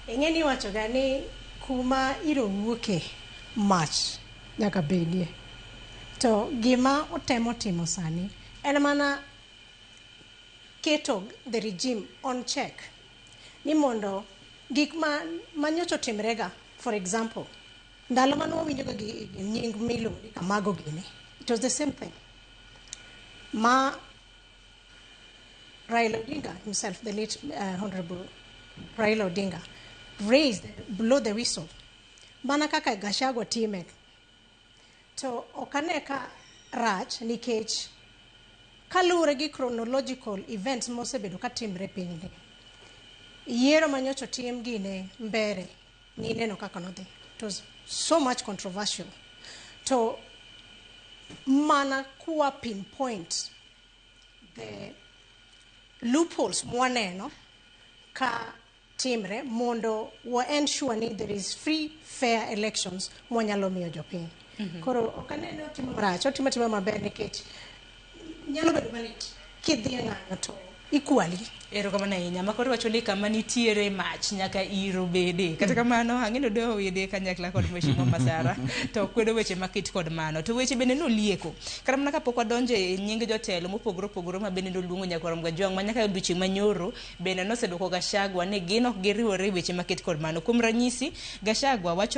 Ingeni wacho gani kuma iro wuoke mach nyaka bedie. To gima otemo timo sani en mana keto the regime on check. Ni mondo gik manyocho timrega, for example, ndalo mane wawinjoga gi nying miluongo ni Kamago gini, it was the same thing. Raila Odinga himself, the late Honorable Raila Odinga, raised below the whistle. Mana kaka Gachagua time. To okaneka rach nikech kaluwore gi chronological events mosebedo katimre pinyni. Yiero manyocho tim gine mbere ni neno kaka nodhi. It was so much controversial. To mana kuwa pinpoint the loopholes mwaneno ka timre mondo wa ensure ni there is free fair elections mwanyalo miyo jopiny. Koro okaneno timo rach, otimo maber nikech nyalo bedo malit kidhi ng'anyo to equally. Ero kama na inya makoro wacho ni kama nitiere mach nyaka iro bede. Kata kamano ang'eno doho wede kanyakla kod Mheshimiwa Masara to kwedo weche makit kod mano. To weche bende no lieko. Kata mana kapok wadonje nying jotelo mopogore ma bende no luongo nyaka Gachagua ma nyaka odiochieng' manyoro bende nosedwoko Gachagua ne gin ok giriwore weche makit kod mano. Kuom ranyisi Gachagua wacho